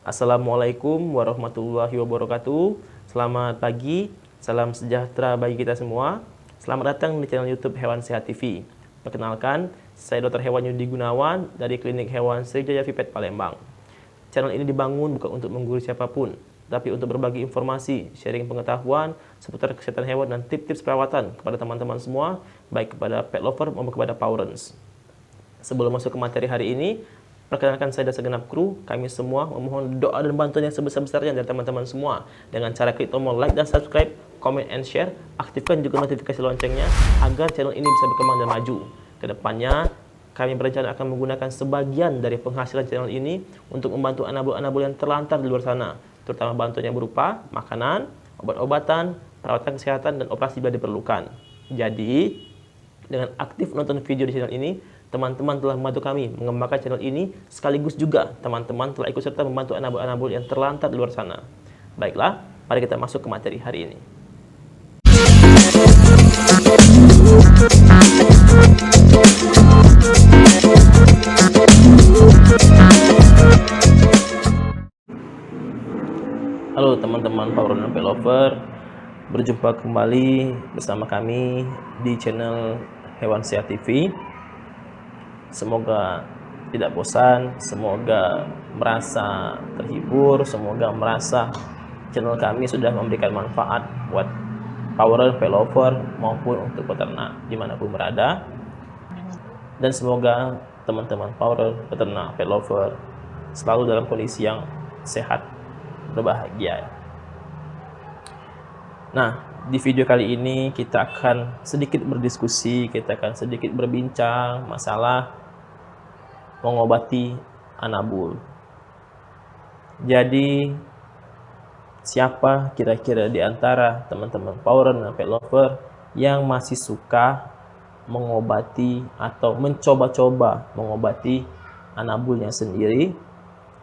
Assalamualaikum warahmatullahi wabarakatuh. Selamat pagi, salam sejahtera bagi kita semua. Selamat datang di channel YouTube Hewan Sehat TV. Perkenalkan, saya Dr. Hewan Yudi Gunawan dari Klinik Hewan Sriwijaya Vipet Palembang. Channel ini dibangun bukan untuk menggurui siapapun, tapi untuk berbagi informasi, sharing pengetahuan seputar kesehatan hewan dan tips-tips perawatan kepada teman-teman semua, baik kepada pet lover maupun kepada pawrens. Sebelum masuk ke materi hari ini, perkenalkan saya dan segenap kru. Kami semua memohon doa dan bantuan yang sebesar-besarnya dari teman-teman semua dengan cara klik tombol like dan subscribe, comment and share, aktifkan juga notifikasi loncengnya agar channel ini bisa berkembang dan maju. Kedepannya, kami berencana akan menggunakan sebagian dari penghasilan channel ini untuk membantu anabul-anabul yang terlantar di luar sana, terutama bantuan yang berupa makanan, obat-obatan, perawatan kesehatan, dan operasi bila diperlukan. Jadi, dengan aktif nonton video di channel ini, teman-teman telah membantu kami mengembangkan channel ini, sekaligus juga teman-teman telah ikut serta membantu anabul-anabul yang terlantar di luar sana. Baiklah, mari kita masuk ke materi hari ini. Halo teman-teman pawrens dan pet lover, berjumpa kembali bersama kami di channel Hewan Sehat TV. Semoga tidak bosan, semoga merasa terhibur, semoga merasa channel kami sudah memberikan manfaat buat pawrens, pet lover maupun untuk peternak dimanapun berada. Dan semoga teman-teman pawrens, peternak, pet lover selalu dalam kondisi yang sehat, berbahagia. Nah, di video kali ini kita akan sedikit berdiskusi, kita akan sedikit berbincang masalah mengobati anabul. Jadi, siapa kira-kira di antara teman-teman pawrens dan pet lover yang masih suka mengobati atau mencoba-coba mengobati anabulnya sendiri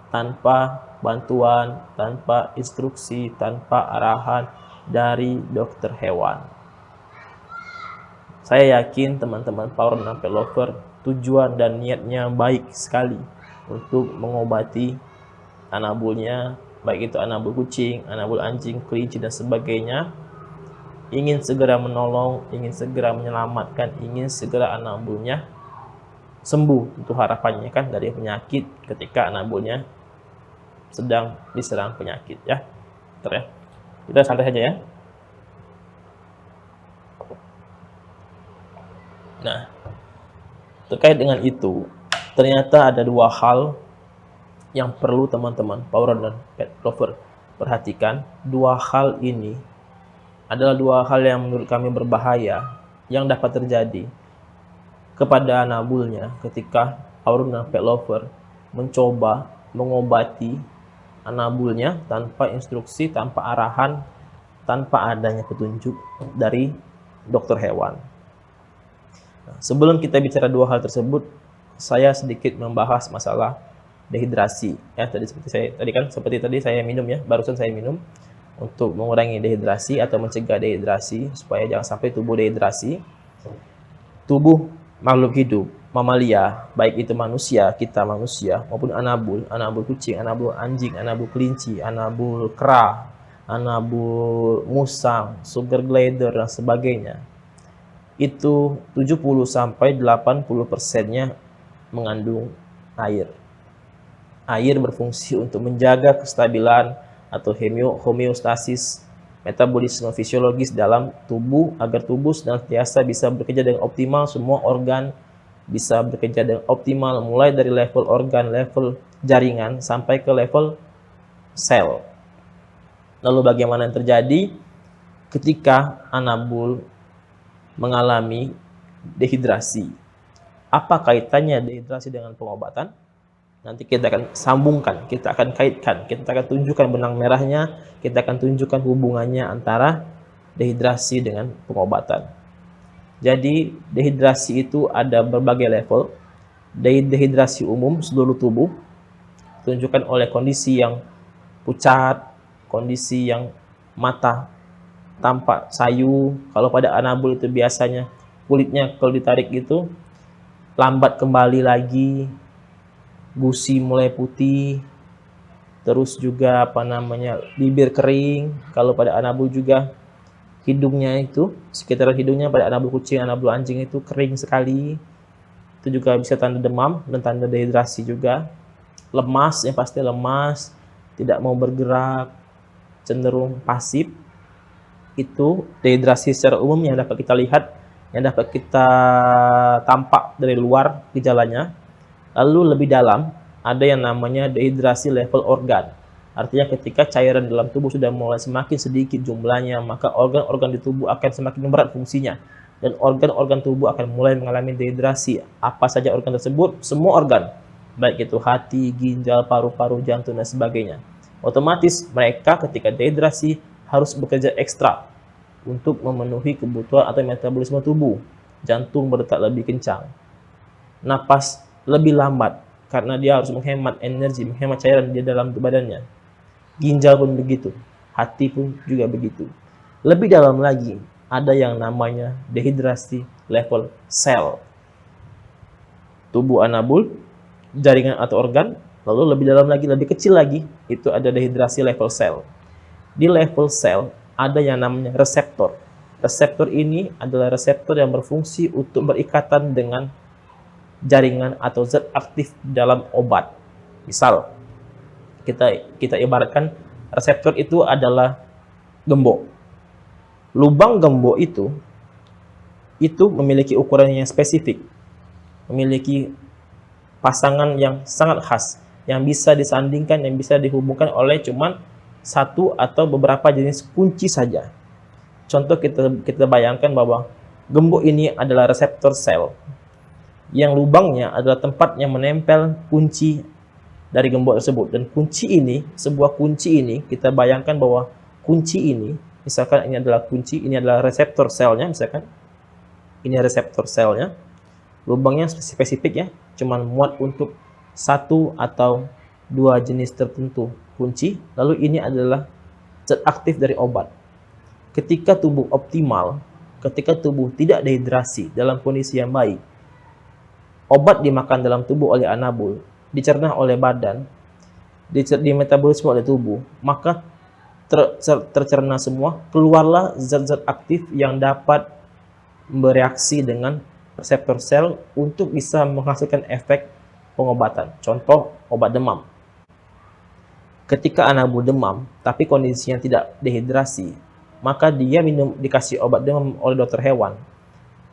tanpa bantuan, tanpa instruksi, tanpa arahan dari dokter hewan? Saya yakin teman-teman pawrens dan pet lover tujuan dan niatnya baik sekali untuk mengobati anabulnya, baik itu anabul kucing, anabul anjing, kelinci dan sebagainya. Ingin segera menolong, ingin segera menyelamatkan, ingin segera anabulnya sembuh. Itu harapannya kan dari penyakit ketika anabulnya sedang diserang penyakit, ya. Bentar ya. Kita santai saja ya. Nah, terkait dengan itu, ternyata ada dua hal yang perlu teman-teman pawrens dan pet lover perhatikan. Dua hal ini adalah dua hal yang menurut kami berbahaya yang dapat terjadi kepada anabulnya ketika pawrens dan pet lover mencoba mengobati anabulnya tanpa instruksi, tanpa arahan, tanpa adanya petunjuk dari dokter hewan. Sebelum kita bicara dua hal tersebut, saya sedikit membahas masalah dehidrasi. Ya, seperti tadi saya minum ya, barusan saya minum untuk mengurangi dehidrasi atau mencegah dehidrasi supaya jangan sampai tubuh dehidrasi. Tubuh makhluk hidup, mamalia, baik itu manusia, kita manusia maupun anabul kucing, anabul anjing, anabul kelinci, anabul kera, anabul musang, sugar glider dan sebagainya, itu 70-80%-nya mengandung air. Air berfungsi untuk menjaga kestabilan atau homeostasis metabolisme fisiologis dalam tubuh agar tubuh senantiasa bisa bekerja dengan optimal, semua organ bisa bekerja dengan optimal mulai dari level organ, level jaringan sampai ke level sel. Lalu bagaimana yang terjadi ketika anabul mengalami dehidrasi? Apa kaitannya dehidrasi dengan pengobatan? Nanti kita akan sambungkan, kita akan kaitkan, kita akan tunjukkan benang merahnya, kita akan tunjukkan hubungannya antara dehidrasi dengan pengobatan. Jadi dehidrasi itu ada berbagai level. Dehidrasi umum seluruh tubuh ditunjukkan oleh kondisi yang pucat, kondisi yang mata tampak sayu. Kalau pada anabul itu biasanya kulitnya kalau ditarik itu lambat kembali lagi, gusi mulai putih, terus juga bibir kering. Kalau pada anabul juga hidungnya itu, sekitaran hidungnya pada anabul kucing, anabul anjing itu kering sekali. Itu juga bisa tanda demam dan tanda dehidrasi juga. Lemas, yang pasti lemas, tidak mau bergerak, cenderung pasif. Itu dehidrasi secara umum yang dapat kita lihat, yang dapat kita tampak dari luar gejalanya. Lalu lebih dalam, ada yang namanya dehidrasi level organ. Artinya ketika cairan dalam tubuh sudah mulai semakin sedikit jumlahnya, maka organ-organ di tubuh akan semakin berat fungsinya. Dan organ-organ tubuh akan mulai mengalami dehidrasi. Apa saja organ tersebut? Semua organ. Baik itu hati, ginjal, paru-paru, jantung, dan sebagainya. Otomatis mereka ketika dehidrasi harus bekerja ekstra untuk memenuhi kebutuhan atau metabolisme tubuh. Jantung berdetak lebih kencang. Napas lebih lambat karena dia harus menghemat energi, menghemat cairan di dalam badannya. Ginjal pun begitu, hati pun juga begitu. Lebih dalam lagi, ada yang namanya dehidrasi level sel. Tubuh anabul, jaringan atau organ, lalu lebih dalam lagi, lebih kecil lagi, itu ada dehidrasi level sel. Di level sel, ada yang namanya reseptor. Reseptor ini adalah reseptor yang berfungsi untuk berikatan dengan jaringan atau zat aktif dalam obat. Misal, kita ibaratkan reseptor itu adalah gembok. Lubang gembok itu memiliki ukuran yang spesifik, memiliki pasangan yang sangat khas, yang bisa disandingkan, yang bisa dihubungkan oleh cuman satu atau beberapa jenis kunci saja. Contoh kita bayangkan bahwa gembok ini adalah reseptor sel, yang lubangnya adalah tempat yang menempel kunci dari gembok tersebut. Dan sebuah kunci ini, kita bayangkan bahwa kunci ini, misalkan ini adalah kunci, ini adalah reseptor selnya, misalkan ini reseptor selnya, lubangnya spesifik ya, cuman muat untuk satu atau dua jenis tertentu kunci. Lalu ini adalah zat aktif dari obat. Ketika tubuh optimal, ketika tubuh tidak dehidrasi dalam kondisi yang baik, obat dimakan dalam tubuh oleh anabul, dicerna oleh badan, dimetabolisme oleh tubuh, maka tercerna semua, keluarlah zat-zat aktif yang dapat bereaksi dengan reseptor sel untuk bisa menghasilkan efek pengobatan. Contoh, obat demam. Ketika anabul demam, tapi kondisinya tidak dehidrasi, maka dia dikasih obat demam oleh dokter hewan.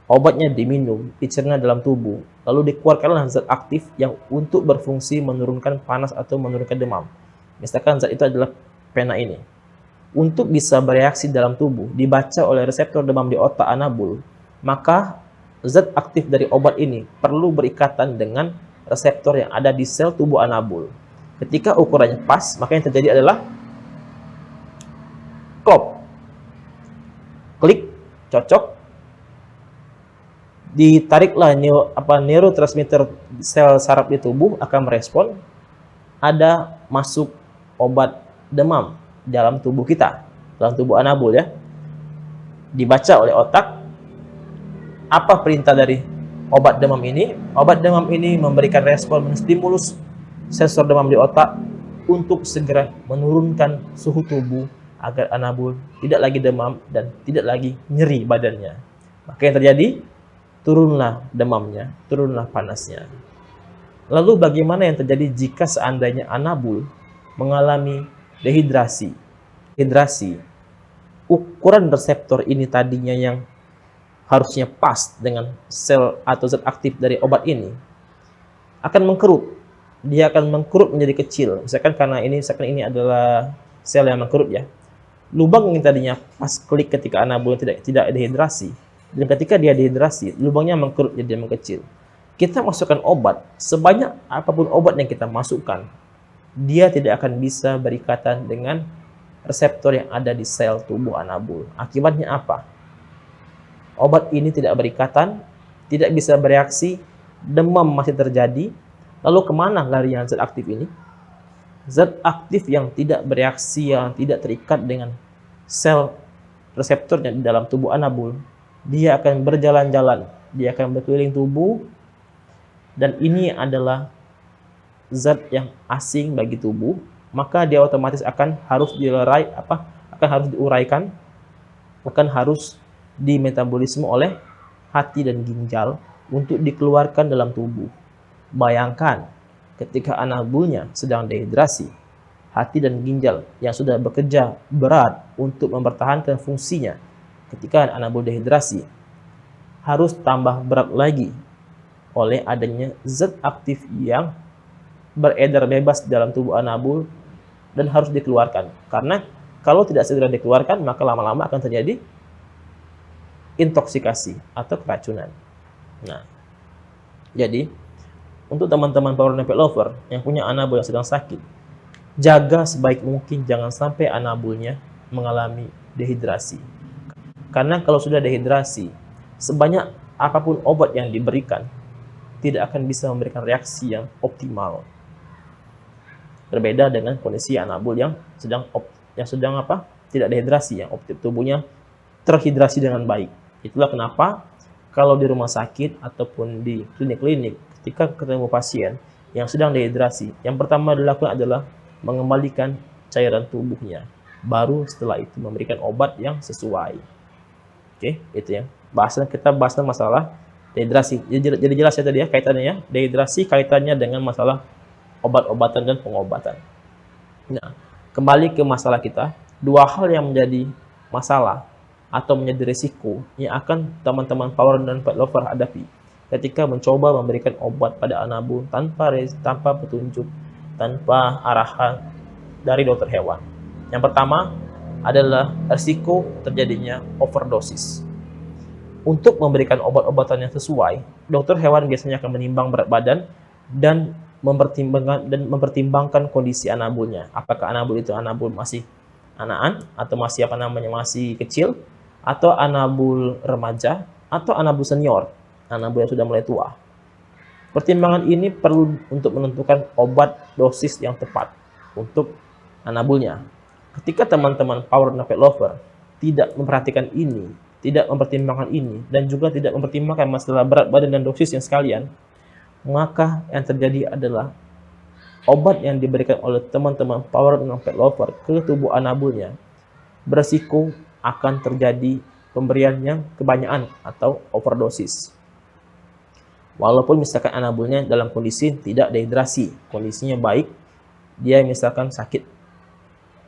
Obatnya diminum, dicerna dalam tubuh, lalu dikeluarkanlah zat aktif yang untuk berfungsi menurunkan panas atau menurunkan demam. Misalkan zat itu adalah pena ini. Untuk bisa bereaksi dalam tubuh, dibaca oleh reseptor demam di otak anabul, maka zat aktif dari obat ini perlu berikatan dengan reseptor yang ada di sel tubuh anabul. Ketika ukurannya pas, maka yang terjadi adalah klop, klik, cocok, ditariklah neurotransmitter sel saraf di tubuh akan merespon, ada masuk obat demam dalam tubuh kita, dalam tubuh anabul ya. Dibaca oleh otak, apa perintah dari obat demam ini? Obat demam ini memberikan respon, menstimulus sensor demam di otak untuk segera menurunkan suhu tubuh agar anabul tidak lagi demam dan tidak lagi nyeri badannya. Maka yang terjadi, turunlah demamnya, turunlah panasnya. Lalu bagaimana yang terjadi jika seandainya anabul mengalami dehidrasi? Ukuran reseptor ini tadinya yang harusnya pas dengan sel atau zat aktif dari obat ini akan mengkerut. Dia akan mengkerut menjadi kecil. Misalkan ini adalah sel yang mengkerut ya. Lubang yang tadinya pas klik ketika anabul tidak dehidrasi, dan ketika dia dehidrasi, lubangnya mengkerut jadi mengecil. Kita masukkan obat, sebanyak apapun obat yang kita masukkan, dia tidak akan bisa berikatan dengan reseptor yang ada di sel tubuh anabul. Akibatnya apa? Obat ini tidak berikatan, tidak bisa bereaksi, demam masih terjadi. Lalu kemana larinya zat aktif ini? Zat aktif yang tidak bereaksi, yang tidak terikat dengan sel reseptornya di dalam tubuh anabul, dia akan berjalan-jalan, dia akan berkeliling tubuh, dan ini adalah zat yang asing bagi tubuh, maka dia otomatis akan harus diuraikan, akan harus dimetabolisme oleh hati dan ginjal untuk dikeluarkan dalam tubuh. Bayangkan ketika anabulnya sedang dehidrasi, hati dan ginjal yang sudah bekerja berat untuk mempertahankan fungsinya ketika anabul dehidrasi harus tambah berat lagi oleh adanya zat aktif yang beredar bebas dalam tubuh anabul dan harus dikeluarkan. Karena kalau tidak segera dikeluarkan, maka lama-lama akan terjadi intoksikasi atau keracunan. Nah, jadi untuk teman-teman power and pet lover yang punya anabul yang sedang sakit, jaga sebaik mungkin jangan sampai anabulnya mengalami dehidrasi. Karena kalau sudah dehidrasi, sebanyak apapun obat yang diberikan, tidak akan bisa memberikan reaksi yang optimal. Berbeda dengan kondisi anabul yang sedang tidak dehidrasi, yang tubuhnya terhidrasi dengan baik. Itulah kenapa kalau di rumah sakit ataupun di klinik-klinik ketika ketemu pasien yang sedang dehidrasi, yang pertama dilakukan adalah mengembalikan cairan tubuhnya. Baru setelah itu memberikan obat yang sesuai. Oke, itu ya. Kita bahas masalah dehidrasi. Jadi jelas ya tadi ya kaitannya ya. Dehidrasi kaitannya dengan masalah obat-obatan dan pengobatan. Nah, kembali ke masalah kita, dua hal yang menjadi masalah atau menjadi risiko yang akan teman-teman power dan pet lover hadapi ketika mencoba memberikan obat pada anabul tanpa petunjuk, tanpa arahan dari dokter hewan. Yang pertama adalah risiko terjadinya overdosis. Untuk memberikan obat-obatan yang sesuai, dokter hewan biasanya akan menimbang berat badan dan mempertimbangkan kondisi anabulnya. Apakah anabul itu anabul masih anakan atau masih kecil, atau anabul remaja, atau anabul senior, anabul yang sudah mulai tua. Pertimbangan ini perlu untuk menentukan obat dosis yang tepat untuk anabulnya. Ketika teman-teman power and pet lover tidak memperhatikan ini, tidak mempertimbangkan ini, dan juga tidak mempertimbangkan masalah berat badan dan dosis yang sekalian, maka yang terjadi adalah obat yang diberikan oleh teman-teman power and pet lover ke tubuh anabulnya beresiko akan terjadi pemberian yang kebanyakan atau overdosis. Walaupun misalkan anabulnya dalam kondisi tidak dehidrasi, kondisinya baik, dia misalkan sakit,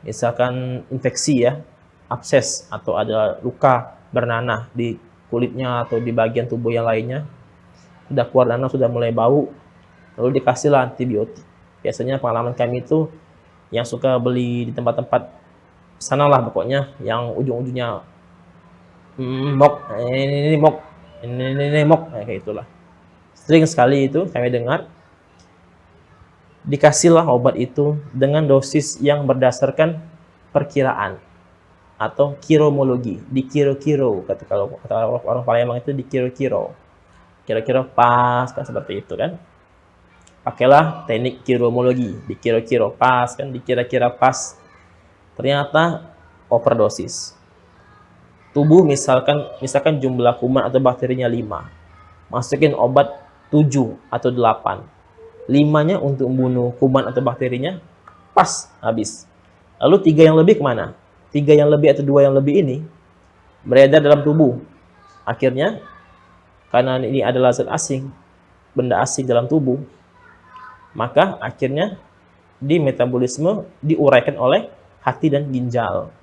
misalkan infeksi ya, abses atau ada luka bernanah di kulitnya atau di bagian tubuh yang lainnya, sudah keluar nanah, sudah mulai bau, lalu dikasihlah antibiotik. Biasanya pengalaman kami itu yang suka beli di tempat-tempat sanalah pokoknya, yang ujung-ujungnya ini mok, kayak itulah. Sering sekali itu kami dengar dikasihlah obat itu dengan dosis yang berdasarkan perkiraan atau kiromologi, dikiro-kiro, kalau kata orang Palembang itu dikiro-kiro. Kira-kira pas kan, seperti itu kan. Pakailah teknik kiromologi, dikira-kira pas kan, dikira-kira pas. Ternyata overdosis. Tubuh misalkan jumlah kuman atau bakterinya 5. Masukin obat 7 atau 8. 5-nya untuk membunuh kuman atau bakterinya, pas habis. Lalu 3 yang lebih kemana? 3 yang lebih atau 2 yang lebih ini beredar dalam tubuh. Akhirnya karena ini adalah zat asing, benda asing dalam tubuh, maka akhirnya di metabolisme diuraikan oleh hati dan ginjal.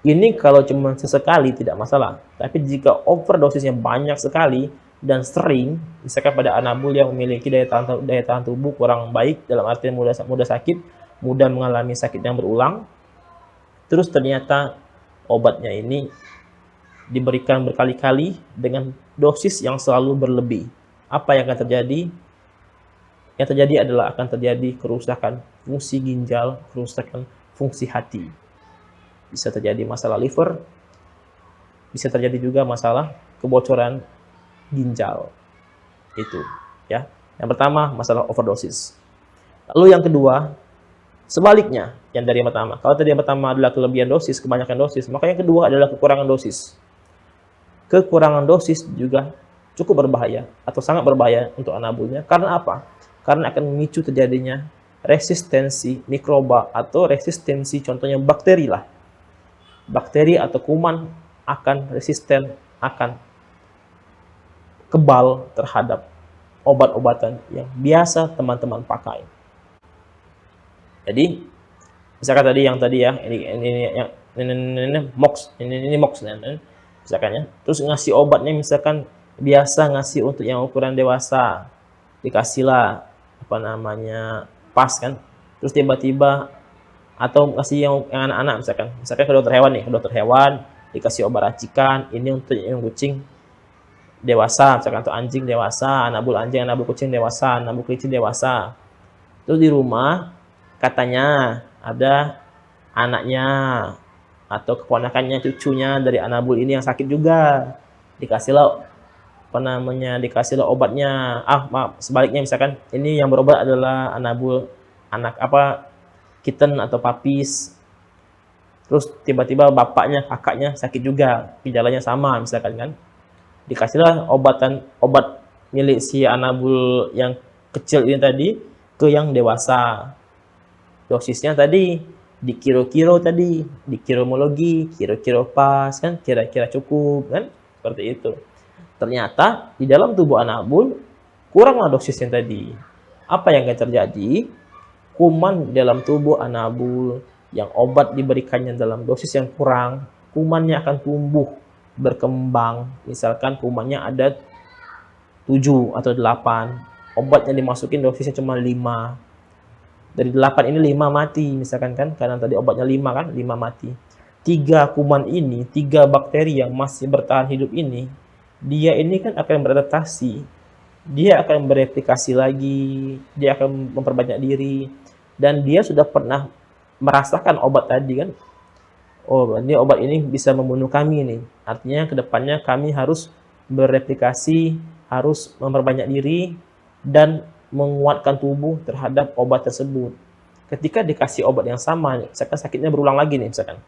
Ini kalau cuma sesekali tidak masalah, tapi jika overdosisnya banyak sekali dan sering, misalkan pada anabul yang memiliki daya tahan tubuh kurang baik, dalam artian mudah sakit, mudah mengalami sakit yang berulang, terus ternyata obatnya ini diberikan berkali-kali dengan dosis yang selalu berlebih. Apa yang akan terjadi? Yang terjadi adalah akan terjadi kerusakan fungsi ginjal, kerusakan fungsi hati. Bisa terjadi masalah liver, bisa terjadi juga masalah kebocoran ginjal. Itu ya. Yang pertama masalah overdosis. Lalu yang kedua, sebaliknya yang dari yang pertama. Kalau tadi yang pertama adalah kelebihan dosis, kebanyakan dosis, maka yang kedua adalah kekurangan dosis. Kekurangan dosis juga cukup berbahaya atau sangat berbahaya untuk anabulnya. Karena apa? Karena akan memicu terjadinya resistensi mikroba atau resistensi contohnya bakteri lah. Bakteri atau kuman akan resisten, akan kebal terhadap obat-obatan yang biasa teman-teman pakai. Jadi, misalkan tadi ya, ini MOX, ini MOX, misalkan ya. Terus ngasih obatnya misalkan biasa ngasih untuk yang ukuran dewasa, dikasihlah pas kan. Terus tiba-tiba atau ngasih yang anak-anak misalkan ke dokter hewan nih, ke dokter hewan dikasih obat racikan, ini untuk yang kucing dewasa, misalkan untuk anjing dewasa, anak bul anjing, anak bul kucing dewasa, anak bul kelinci dewasa. Terus di rumah katanya ada anaknya atau keponakannya, cucunya dari anabul ini yang sakit juga, dikasihlah dikasihlah obatnya. Sebaliknya misalkan ini yang berobat adalah anabul anak kitten atau papis, terus tiba-tiba bapaknya, kakaknya sakit juga, gejalanya sama misalkan kan, dikasihlah obat milik si anabul yang kecil ini tadi ke yang dewasa. Dosisnya tadi di kiro-kiro tadi, di kiromologi, kiro-kiro pas kan, kira-kira cukup kan, seperti itu. Ternyata di dalam tubuh anabul kuranglah dosisnya tadi. Apa yang akan terjadi? Kuman dalam tubuh anabul yang obat diberikannya dalam dosis yang kurang, kumannya akan tumbuh, berkembang. Misalkan kumannya ada 7 atau 8, obat yang dimasukin dosisnya cuma 5. Dari 8 ini 5 mati misalkan kan, karena tadi obatnya 5 kan, 5 mati. 3 kuman ini, 3 bakteri yang masih bertahan hidup ini, dia ini kan akan beradaptasi, dia akan bereplikasi lagi, dia akan memperbanyak diri, dan dia sudah pernah merasakan obat tadi kan. Oh, ini obat ini bisa membunuh kami nih. Artinya kedepannya kami harus bereplikasi, harus memperbanyak diri, dan menguatkan tubuh terhadap obat tersebut. Ketika dikasih obat yang sama, misalkan sakitnya berulang lagi nih, misalkan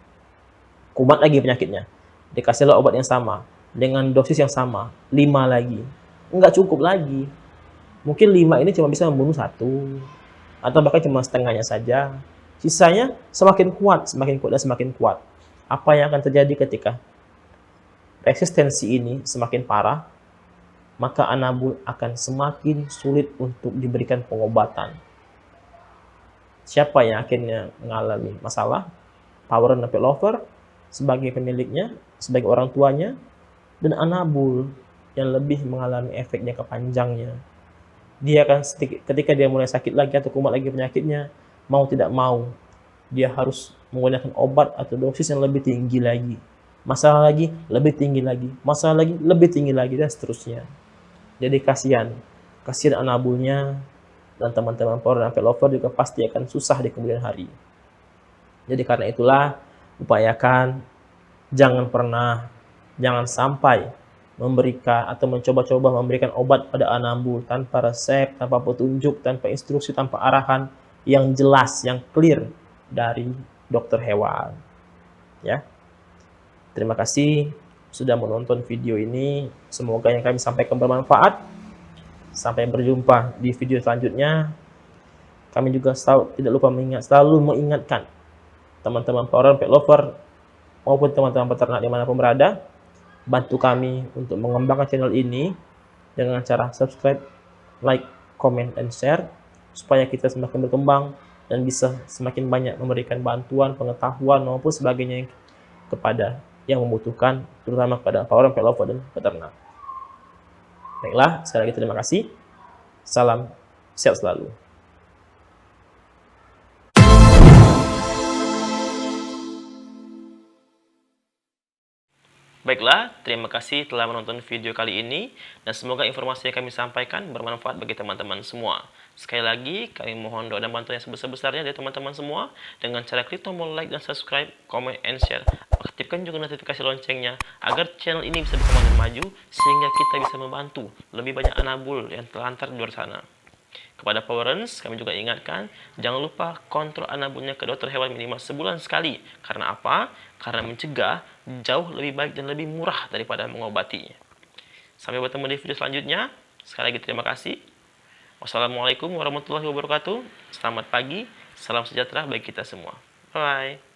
kumat lagi penyakitnya, dikasihlah obat yang sama dengan dosis yang sama, 5 lagi, nggak cukup lagi. Mungkin 5 ini cuma bisa membunuh 1, atau bahkan cuma setengahnya saja. Sisanya semakin kuat dan semakin kuat. Apa yang akan terjadi ketika resistensi ini semakin parah? Maka anabul akan semakin sulit untuk diberikan pengobatan. Siapa yang akhirnya mengalami masalah? Power and lover sebagai pemiliknya, sebagai orang tuanya, dan anabul yang lebih mengalami efek jangka panjangnya. Dia akan ketika dia mulai sakit lagi atau kumat lagi penyakitnya, mau tidak mau, dia harus menggunakan obat atau dosis yang lebih tinggi lagi. Masalah lagi, lebih tinggi lagi. Masalah lagi, lebih tinggi lagi, dan seterusnya. Jadi kasihan anabulnya, dan teman-teman power dan lover juga pasti akan susah di kemudian hari. Jadi karena itulah, upayakan jangan sampai memberikan atau mencoba-coba memberikan obat pada anabul tanpa resep, tanpa petunjuk, tanpa instruksi, tanpa arahan yang jelas, yang clear dari dokter hewan. Ya. Terima kasih sudah menonton video ini. Semoga yang kami sampaikan bermanfaat. Sampai berjumpa di video selanjutnya. Kami juga tidak lupa selalu mengingatkan teman-teman power pet lover maupun teman-teman peternak dimanapun berada, bantu kami untuk mengembangkan channel ini dengan cara subscribe, like, comment, dan share, supaya kita semakin berkembang dan bisa semakin banyak memberikan bantuan, pengetahuan, maupun sebagainya kepada yang membutuhkan, terutama kepada power pet lover dan peternak. Baiklah, sekali lagi terima kasih. Salam sehat selalu. Baiklah, terima kasih telah menonton video kali ini, dan semoga informasi yang kami sampaikan bermanfaat bagi teman-teman semua. Sekali lagi, kami mohon doa dan bantuan yang sebesar-besarnya dari teman-teman semua dengan cara klik tombol like dan subscribe, comment, and share. Aktifkan juga notifikasi loncengnya agar channel ini bisa berkembang dan maju, sehingga kita bisa membantu lebih banyak anabul yang terlantar di luar sana. Kepada Powerens, kami juga ingatkan, jangan lupa kontrol anabulnya ke dokter hewan minimal sebulan sekali. Karena apa? Karena mencegah jauh lebih baik dan lebih murah daripada mengobati. Sampai bertemu di video selanjutnya. Sekali lagi terima kasih. Wassalamualaikum warahmatullahi wabarakatuh. Selamat pagi, salam sejahtera bagi kita semua. Bye.